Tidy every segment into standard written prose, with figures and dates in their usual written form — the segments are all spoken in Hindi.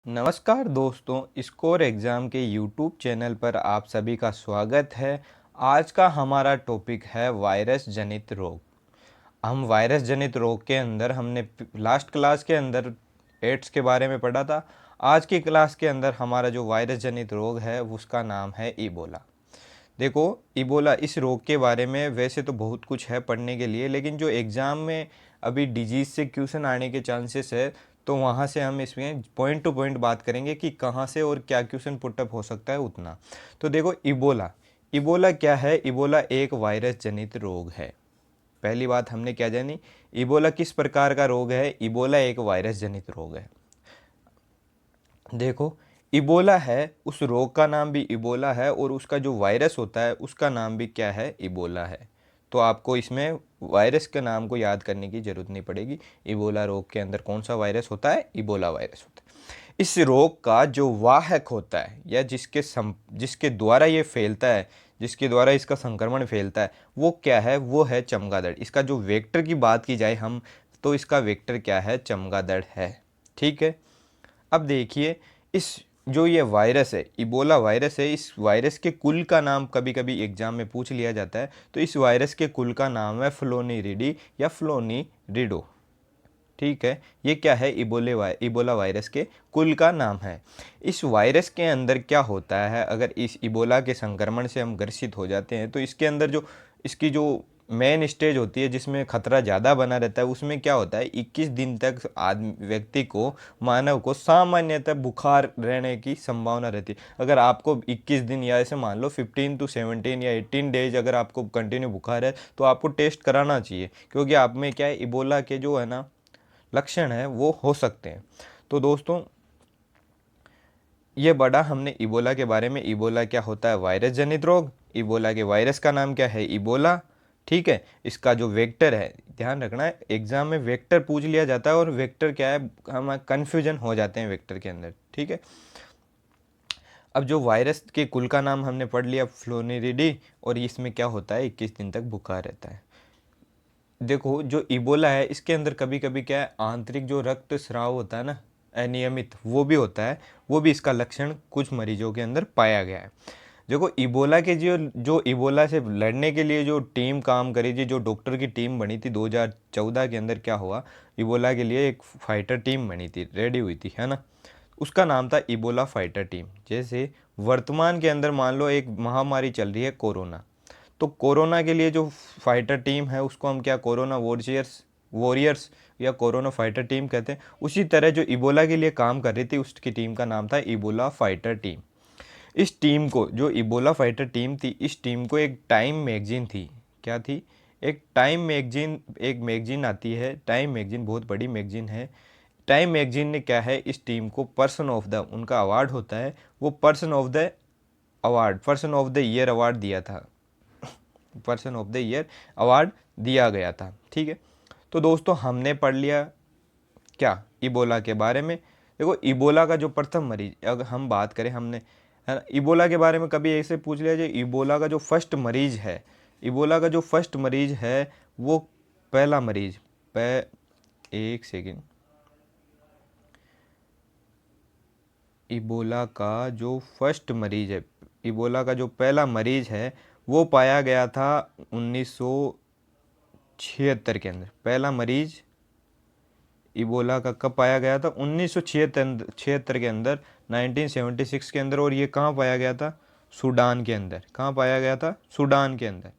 नमस्कार दोस्तों, स्कोर एग्ज़ाम के यूट्यूब चैनल पर आप सभी का स्वागत है। आज का हमारा टॉपिक है वायरस जनित रोग। हम वायरस जनित रोग के अंदर हमने लास्ट क्लास के अंदर एड्स के बारे में पढ़ा था। आज की क्लास के अंदर हमारा जो वायरस जनित रोग है उसका नाम है इबोला। देखो, इबोला इस रोग के बारे में वैसे तो बहुत कुछ है पढ़ने के लिए, लेकिन जो एग्ज़ाम में अभी डिजीज़ से क्वेश्चन आने के चांसेस है, तो वहाँ से हम इसमें पॉइंट टू पॉइंट बात करेंगे कि कहाँ से और क्या क्वेश्चन पुटअप हो सकता है उतना। तो देखो, इबोला इबोला क्या है? इबोला एक वायरस जनित रोग है। पहली बात हमने क्या जानी, इबोला किस प्रकार का रोग है? इबोला एक वायरस जनित रोग है। देखो, इबोला है, उस रोग का नाम भी इबोला है और उसका जो वायरस होता है उसका नाम भी क्या है? इबोला है। तो आपको इसमें वायरस के नाम को याद करने की ज़रूरत नहीं पड़ेगी। इबोला रोग के अंदर कौन सा वायरस होता है? इबोला वायरस होता है। इस रोग का जो वाहक होता है या जिसके द्वारा ये फैलता है, जिसके द्वारा इसका संक्रमण फैलता है, वो क्या है? वो है चमगादड़। इसका जो वेक्टर की बात की जाए हम, तो इसका वेक्टर क्या है? चमगादड़ है। ठीक है। अब देखिए, इस जो ये वायरस है, इबोला वायरस है, इस वायरस के कुल का नाम कभी कभी एग्जाम में पूछ लिया जाता है। तो इस वायरस के कुल का नाम है फ्लोनिरिडी या फ्लोनिरिडो। ठीक है, ये क्या है? इबोला वायरस के कुल का नाम है। इस वायरस के अंदर क्या होता है, अगर इस इबोला के संक्रमण से हम ग्रसित हो जाते हैं तो इसके अंदर जो इसकी जो मेन स्टेज होती है जिसमें खतरा ज़्यादा बना रहता है, उसमें क्या होता है, 21 दिन तक व्यक्ति को, मानव को सामान्यतः बुखार रहने की संभावना रहती है। अगर आपको 21 दिन या ऐसे मान लो 15 to 17 या 18 डेज अगर आपको कंटिन्यू बुखार है तो आपको टेस्ट कराना चाहिए, क्योंकि आप में क्या है, इबोला के जो है ना लक्षण है वो हो सकते हैं। तो दोस्तों, ये बड़ा हमने इबोला के बारे में। इबोला क्या होता है? वायरस जनित रोग। इबोला के वायरस का नाम क्या है? इबोला। ठीक है। इसका जो वेक्टर है, ध्यान रखना है, एग्जाम में वेक्टर पूछ लिया जाता है और वेक्टर क्या है, हम कन्फ्यूजन हो जाते हैं वेक्टर के अंदर। ठीक है। अब जो वायरस के कुल का नाम हमने पढ़ लिया, फ्लोनिरिडी, और इसमें क्या होता है, 21 दिन तक बुखार रहता है। देखो, जो इबोला है इसके अंदर कभी कभी क्या है, आंतरिक जो रक्त स्राव होता है ना, अनियमित, वो भी होता है। वो भी इसका लक्षण कुछ मरीजों के अंदर पाया गया है। देखो, इबोला के जो जो इबोला से लड़ने के लिए जो टीम काम करी थी, जो डॉक्टर की टीम बनी थी 2014 के अंदर, क्या हुआ, इबोला के लिए एक फाइटर टीम बनी थी, रेडी हुई थी, है ना। उसका नाम था इबोला फाइटर टीम। जैसे वर्तमान के अंदर मान लो एक महामारी चल रही है, कोरोना। तो कोरोना के लिए जो फाइटर टीम है उसको हम क्या, कोरोना वॉरियर्स वॉरियर्स या कोरोना फाइटर टीम कहते हैं। उसी तरह जो इबोला के लिए काम कर रही थी उसकी टीम का नाम था इबोला फाइटर टीम। इस टीम को, जो इबोला फाइटर टीम थी, इस टीम को एक टाइम मैगजीन थी, क्या थी, एक टाइम मैगजीन, एक मैगजीन आती है, टाइम मैगजीन बहुत बड़ी मैगजीन है। टाइम मैगजीन ने क्या है, इस टीम को पर्सन ऑफ द, उनका अवार्ड होता है, वो person of the year award दिया था, person of the year award दिया गया था। ठीक है। तो दोस्तों, हमने पढ़ लिया क्या, इबोला के बारे में। देखो, इबोला का जो प्रथम मरीज, अगर हम बात करें, हमने, है ना, इबोला के बारे में कभी ऐसे पूछ लिया जाए, इबोला का जो फर्स्ट मरीज है, इबोला का जो फर्स्ट मरीज है, वो पहला मरीज, एक सेकेंड, इबोला का जो फर्स्ट मरीज है, इबोला का जो पहला मरीज है, वो पाया गया था 1976 के अंदर। पहला मरीज इबोला का कब पाया गया था? 1976 के अंदर, 1976 के अंदर। और ये कहाँ पाया गया था? सूडान के अंदर। कहाँ पाया गया था? सूडान के अंदर।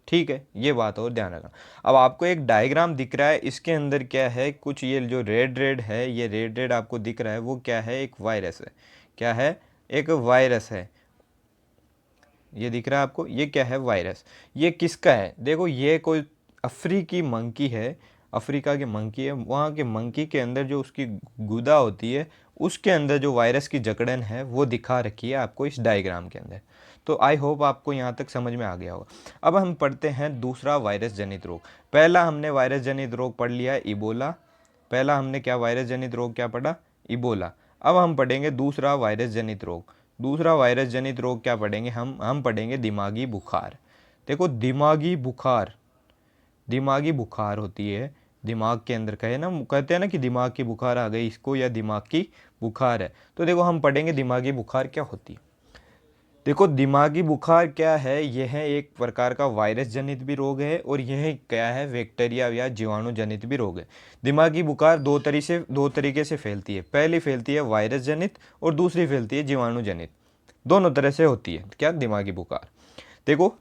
ठीक है, ये बात और ध्यान रखना। अब आपको एक डायग्राम दिख रहा है, इसके अंदर क्या है, कुछ ये जो रेड रेड है, ये रेड रेड आपको दिख रहा है, वो क्या है? एक वायरस है। क्या है? एक वायरस है। ये दिख रहा है आपको, ये क्या है? वायरस। ये किसका है? देखो, ये कोई अफ्रीकी मंकी है, अफ्रीका के मंकी है। वहाँ के मंकी के अंदर जो उसकी गुदा होती है, उसके अंदर जो वायरस की जकड़न है वो दिखा रखी है आपको इस डायग्राम के अंदर। तो आई होप आपको यहाँ तक समझ में आ गया होगा। अब हम पढ़ते हैं दूसरा वायरस जनित रोग। पहला हमने वायरस जनित रोग पढ़ लिया है, इबोला। पहला हमने क्या वायरस जनित रोग क्या पढ़ा? इबोला। अब हम पढ़ेंगे दूसरा वायरस जनित रोग। दूसरा वायरस जनित रोग क्या पढ़ेंगे हम पढ़ेंगे दिमागी बुखार। देखो, दिमागी बुखार होती है, दिमाग के अंदर कहे ना, कहते हैं ना कि दिमाग की बुखार आ गई इसको, या दिमाग की बुखार है। तो देखो हम पढ़ेंगे दिमागी बुखार क्या होती है। देखो दिमागी बुखार क्या है, यह एक प्रकार का वायरस जनित भी रोग है, और यह क्या है, बैक्टीरिया या जीवाणु जनित भी रोग है। दिमागी बुखार दो तरीके से फैलती है। पहली फैलती है वायरस जनित, और दूसरी फैलती है जीवाणु जनित। दोनों तरह से होती है क्या दिमागी बुखार। देखो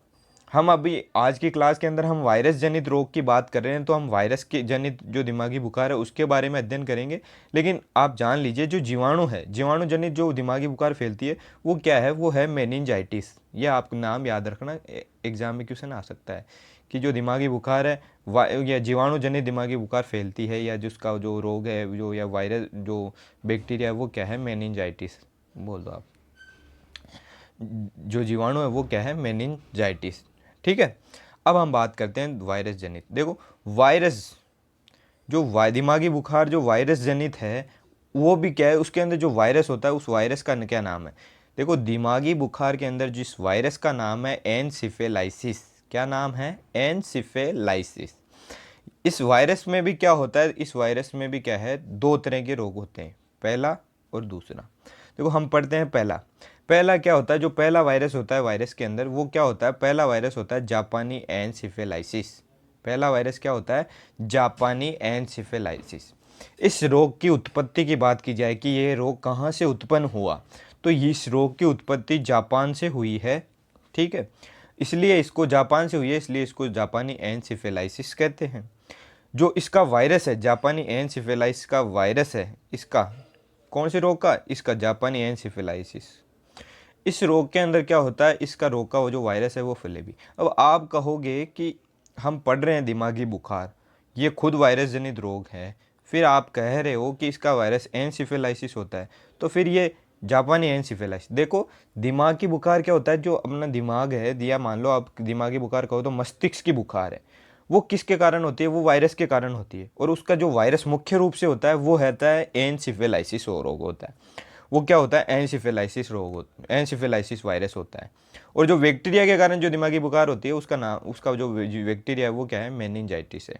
हम अभी आज की क्लास के अंदर हम वायरस जनित रोग की बात कर रहे हैं, तो हम वायरस के जनित जो दिमागी बुखार है उसके बारे में अध्ययन करेंगे। लेकिन आप जान लीजिए जो जीवाणु है, जीवाणु जनित जो दिमागी बुखार फैलती है वो क्या है, वो है मेनिंजाइटिस। यह आप नाम याद रखना, एग्जाम में क्वेश्चन आ सकता है कि जो दिमागी बुखार है या जीवाणु जनित दिमागी बुखार फैलती है, या जिसका जो रोग है जो, या वायरस जो बैक्टीरिया है वो क्या है, मेनिंजाइटिस। बोल दो आप, जो जीवाणु है वो क्या है, मेनिंजाइटिस। ठीक है। अब हम बात करते हैं वायरस जनित। देखो वायरस जो दिमागी बुखार जो वायरस जनित है वो भी क्या है, उसके अंदर जो वायरस होता है उस वायरस का क्या नाम है। देखो दिमागी बुखार के अंदर जिस वायरस का नाम है एनसीफेलाइसिस। क्या नाम है, एनसीफेलाइसिस। इस वायरस में भी क्या होता है, इस वायरस में भी क्या है, दो तरह के रोग होते हैं, पहला और दूसरा। देखो हम पढ़ते हैं पहला। पहला क्या होता है, जो पहला वायरस होता है वायरस के अंदर वो क्या होता है, पहला वायरस होता है जापानी एनसीफेलाइसिस। पहला वायरस क्या होता है, जापानी एनसीफेलाइसिस। इस रोग की उत्पत्ति की बात की जाए कि ये रोग कहाँ से उत्पन्न हुआ, तो इस रोग की उत्पत्ति जापान से हुई है। ठीक है, इसलिए इसको जापान से हुई है, इसलिए इसको जापानी एनसीफेलाइसिस कहते हैं। जो इसका वायरस है, जापानी एनसीफेलाइसिस का वायरस है, इसका कौन से रोग का, इसका जापानी एनसीफेलाइसिस। इस रोग के अंदर क्या होता है, इसका रोग का वो जो वायरस है वो फैलेगी। अब आप कहोगे कि हम पढ़ रहे हैं दिमागी बुखार, ये खुद वायरस जनित रोग है, फिर आप कह रहे हो कि इसका वायरस एनसीफेलाइसिस होता है, तो फिर ये जापानी एनसीफेलाइसिस। देखो दिमागी बुखार क्या होता है, जो अपना दिमाग है दिया, मान लो आप दिमागी बुखार कहो तो मस्तिष्क की बुखार है, वो किसके कारण होती है, वो वायरस के कारण होती है। और उसका जो वायरस मुख्य रूप से होता है वो रहता है एनसीफेलाइसिस रोग होता है। वो क्या होता है, एनसीफेलाइसिस रोग होता है, एनसीफेलाइसिस वायरस होता है। और जो बैक्टीरिया के कारण जो दिमागी बुखार होती है उसका नाम, उसका जो बैक्टीरिया है वो क्या है, मेनिंजाइटिस है।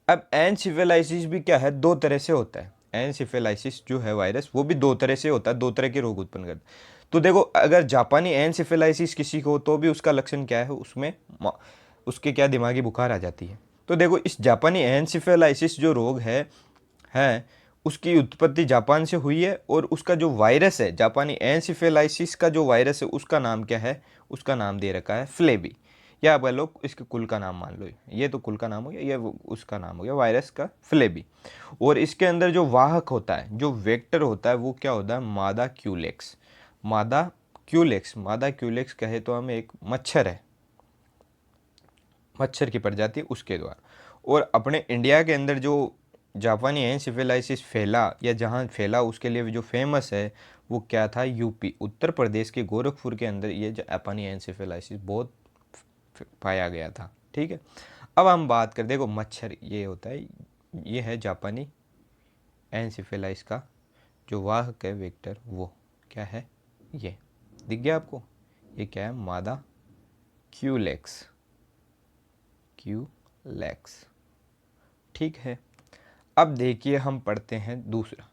अब एनसीफेलाइसिस भी क्या है, दो तरह से होता है। एनसीफेलाइसिस जो है वायरस वो भी दो तरह से होता है, दो तरह के रोग उत्पन्न करता है। तो देखो अगर जापानी एनसीफेलाइसिस किसी को हो तो भी उसका लक्षण क्या है, उसमें उसके क्या दिमागी बुखार आ जाती है। तो देखो इस जापानी एनसीफेलाइसिस जो रोग है उसकी उत्पत्ति जापान से हुई है, और उसका जो वायरस है जापानी एनसीफेलाइसिस का जो वायरस है उसका नाम क्या है, उसका नाम दे रखा है फ्लेबी। या आप लोग इसके कुल का नाम मान लो, ये तो कुल का नाम हो गया, ये उसका नाम हो गया वायरस का फ्लेबी। और इसके अंदर जो वाहक होता है, जो वेक्टर होता है वो क्या होता है, मादा क्यूलेक्स। मादा क्यूलेक्स, मादा क्यूलेक्स कहे तो हम एक मच्छर है, मच्छर की प्रजाति उसके द्वारा। और अपने इंडिया के अंदर जो जापानी एनसीफेलाइसिस फैला या जहाँ फैला उसके लिए जो फेमस है वो क्या था, यूपी उत्तर प्रदेश के गोरखपुर के अंदर ये जापानी एनसीफेलाइसिस बहुत पाया गया था। ठीक है। अब हम बात करें, देखो मच्छर ये होता है, ये है जापानी एनसीफेलाइसिस का जो वाहक है वेक्टर, वो क्या है, ये दिख गया आपको, ये क्या है, मादा क्यूलेक्स, क्यूलेक्स। ठीक है। अब देखिए हम पढ़ते हैं दूसरा।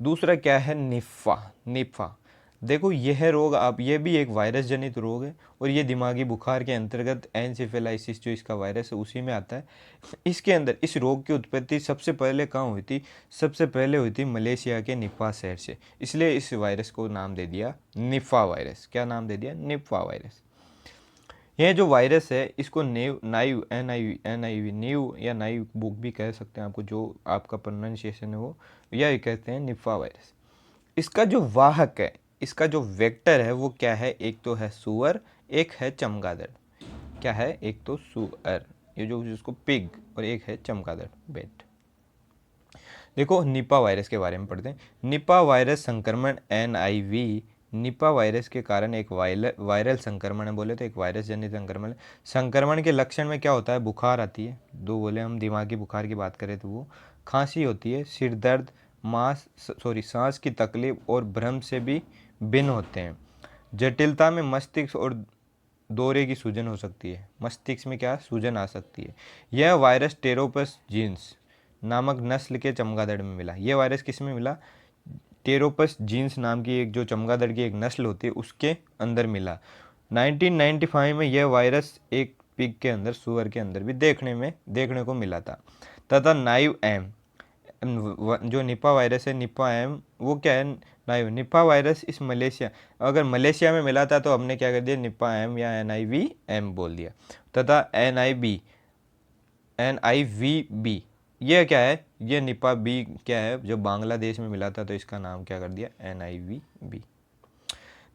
दूसरा क्या है, निफा। निफा देखो यह रोग, आप ये भी एक वायरस जनित रोग है, और ये दिमागी बुखार के अंतर्गत एनसेफेलाइसिस जो इसका वायरस है उसी में आता है। इसके अंदर इस रोग की उत्पत्ति सबसे पहले कहाँ हुई थी, सबसे पहले हुई थी मलेशिया के निफा शहर से, इसलिए इस वायरस को नाम दे दिया निफा वायरस। क्या नाम दे दिया, निफा वायरस। यह जो वायरस है इसको नाइव नीव या नाइव बुक भी कह सकते हैं, आपको जो आपका प्रोनाउंसिएशन है वो, यह कहते हैं निफा वायरस। इसका जो वाहक है, इसका जो वेक्टर है वो क्या है, एक तो है सुअर, एक है चमगादड़। क्या है, एक तो सुअर, ये जो जिसको पिग, और एक है चमगादड़, बेट। देखो निपा वायरस के बारे में पढ़ते हैं। निपा वायरस संक्रमण NIV निपा वायरस के कारण एक वायरल संक्रमण है, बोले तो एक वायरस जनित संक्रमण है। संक्रमण के लक्षण में क्या होता है, बुखार आती है, दो बोले हम दिमागी बुखार की बात करें तो वो खांसी होती है, सिर दर्द, सांस की तकलीफ और भ्रम से भी भिन्न होते हैं। जटिलता में मस्तिष्क और दौरे की सूजन हो सकती है, मस्तिष्क में क्या सूजन आ सकती है। यह वायरस टेरोपस जीन्स नामक नस्ल के चमगादड़ में मिला। ये वायरस किस में मिला? टेरोपस जीन्स नाम की एक जो चमगादड़ की एक नस्ल होती है उसके अंदर मिला। 1995 में यह वायरस एक पिग के अंदर, सुअर के अंदर भी देखने को मिला था। तथा नाइव एम जो निपा वायरस है, निपा एम, वो क्या है? नाइव निपा वायरस इस मलेशिया, अगर मलेशिया में मिला था तो हमने क्या कर दिया? निपा एम या NIV-M बोल दिया। तथा NIV-B ये क्या है? ये निपा बी क्या है? जो बांग्लादेश में मिला था तो इसका नाम क्या कर दिया? NIV-B।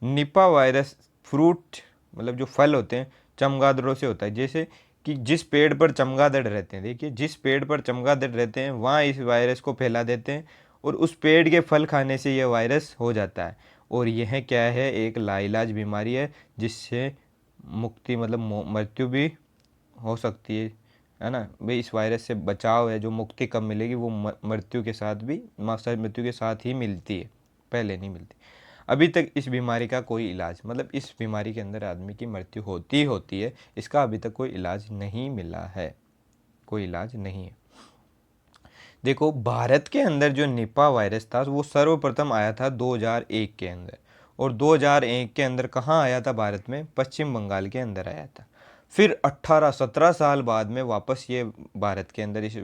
निपा वायरस फ्रूट मतलब जो फल होते हैं चमगादड़ों से होता है। जैसे कि जिस पेड़ पर चमगादड़ रहते हैं, देखिए जिस पेड़ पर चमगादड़ रहते हैं वहाँ इस वायरस को फैला देते हैं और उस पेड़ के फल खाने से यह वायरस हो जाता है। और यह क्या है? एक लाइलाज बीमारी है जिससे मुक्ति मतलब मृत्यु भी हो सकती है ना भाई। इस वायरस से बचाव है, जो मुक्ति कब मिलेगी? वो मृत्यु के साथ भी, मृत्यु के साथ ही मिलती है, पहले नहीं मिलती। अभी तक इस बीमारी का कोई इलाज, मतलब इस बीमारी के अंदर आदमी की मृत्यु होती है, इसका अभी तक कोई इलाज नहीं मिला है, कोई इलाज नहीं है। देखो भारत के अंदर जो निपा वायरस था वो सर्वप्रथम आया था 2001 के अंदर। और 2001 के अंदर कहाँ आया था? भारत में पश्चिम बंगाल के अंदर आया था। फिर 18-17 साल बाद में वापस ये भारत के अंदर इस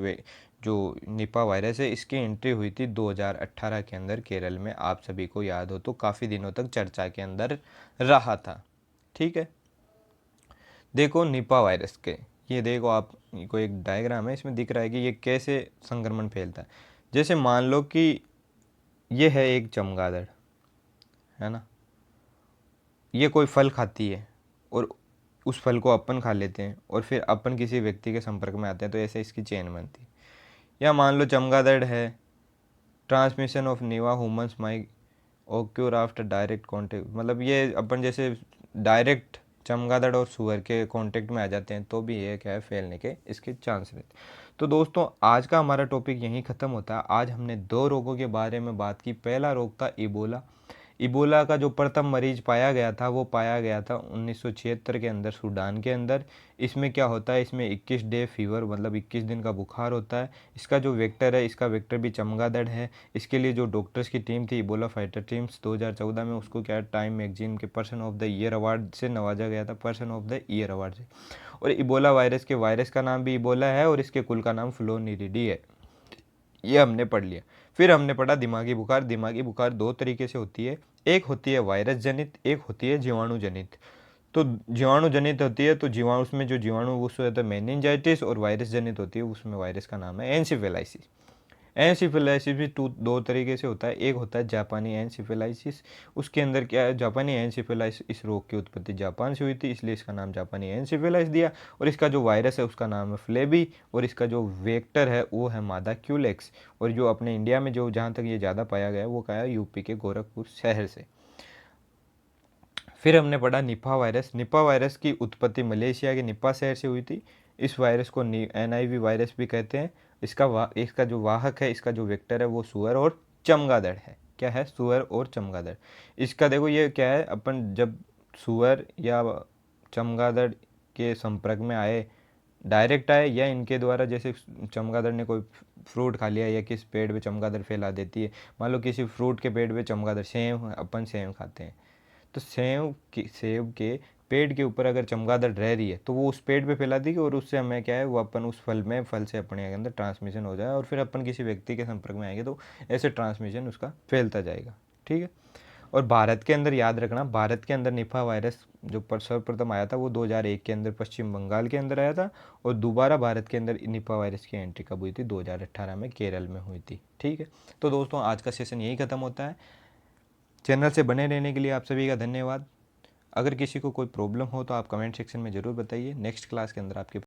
जो निपा वायरस है इसकी एंट्री हुई थी 2018 के अंदर केरल में। आप सभी को याद हो तो काफ़ी दिनों तक चर्चा के अंदर रहा था। ठीक है, देखो निपा वायरस के, ये देखो आप को एक डायग्राम है, इसमें दिख रहा है कि ये कैसे संक्रमण फैलता है। जैसे मान लो कि ये है एक चमगादड़, है ना, ये कोई फल खाती है और उस फल को अपन खा लेते हैं और फिर अपन किसी व्यक्ति के संपर्क में आते हैं तो ऐसे इसकी चेन बनती है। या मान लो चमगादड़ है, transmission of Nipah humans may occur after direct contact, मतलब ये अपन जैसे डायरेक्ट चमगादड़ और सुअर के कांटेक्ट में आ जाते हैं तो भी ये क्या है? फैलने के इसके चांस रहते हैं। तो दोस्तों आज का हमारा टॉपिक यहीं ख़त्म होता है। आज हमने 2 रोगों के बारे में बात की। पहला रोग था इबोला। इबोला का जो प्रथम मरीज पाया गया था वो पाया गया था 1976 के अंदर सूडान के अंदर। इसमें क्या होता है? इसमें 21 डे फीवर मतलब 21 दिन का बुखार होता है। इसका जो वेक्टर है, इसका वेक्टर भी चमगादड़ है। इसके लिए जो डॉक्टर्स की टीम थी इबोला फाइटर टीम्स 2014 में, उसको क्या टाइम मैगजीन के person of the year award से नवाजा गया था, person of the year award से। और इबोला वायरस के वायरस का नाम भी इबोला है और इसके कुल का नाम फ्लोनिरिडी है। ये हमने पढ़ लिया। फिर हमने पढ़ा दिमागी बुखार। दिमागी बुखार 2 तरीके से होती है, एक होती है वायरस जनित, एक होती है जीवाणु जनित। तो जीवाणु जनित होती है तो जीवाणु, उसमें जो जीवाणु वो होता है मेनिंजाइटिस, और वायरस जनित होती है उसमें वायरस का नाम है एनसीफेलाइसिस। एनसीफेलाइसिस भी 2 तरीके से होता है, एक होता है जापानी एनसीफेलाइसिस। उसके अंदर क्या है? जापानी एनसीफेलाइसिस, इस रोग की उत्पत्ति जापान से हुई थी इसलिए इसका नाम जापानी एनसीफेलाइसिस दिया। और इसका जो वायरस है उसका नाम है फ्लेबी, और इसका जो वेक्टर है वो है मादा क्यूलेक्स। और जो अपने इंडिया में जो जहाँ तक ये ज़्यादा पाया गया है वो क्या है? यूपी के गोरखपुर शहर से। फिर हमने पढ़ा निपा वायरस। निपा वायरस की उत्पत्ति मलेशिया के निपा शहर से हुई थी। इस वायरस को NIV वायरस भी कहते हैं। इसका जो वाहक है, इसका जो वेक्टर है वो सुअर और चमगादड़ है। क्या है? सुअर और चमगादड़। इसका देखो ये क्या है? अपन जब सुअर या चमगादड़ के संपर्क में आए, डायरेक्ट आए या इनके द्वारा, जैसे चमगादड़ ने कोई फ्रूट खा लिया या किस पेड़ पे चमगादड़ फैला देती है। मान लो किसी फ्रूट के पेड़ पे चमगादड़, सेब, अपन सेब खाते हैं तो सेब के पेड़ के ऊपर अगर चमगादड़ रह रही है तो वो उस पेड़ पे फैला देगी और उससे हमें क्या है? वो अपन उस फल से अपने अंदर ट्रांसमिशन हो जाए और फिर अपन किसी व्यक्ति के संपर्क में आएंगे तो ऐसे ट्रांसमिशन उसका फैलता जाएगा। ठीक है। और भारत के अंदर याद रखना, भारत के अंदर निपा वायरस जो सर्वप्रथम आया था वो 2001 के अंदर पश्चिम बंगाल के अंदर आया था। और दोबारा भारत के अंदर निपा वायरस की एंट्री कब हुई थी? 2018 में केरल में हुई थी। ठीक है। तो दोस्तों आज का सेशन यही ख़त्म होता है। चैनल से बने रहने के लिए आप सभी का धन्यवाद। अगर किसी को कोई प्रॉब्लम हो तो आप कमेंट सेक्शन में ज़रूर बताइए। नेक्स्ट क्लास के अंदर आपके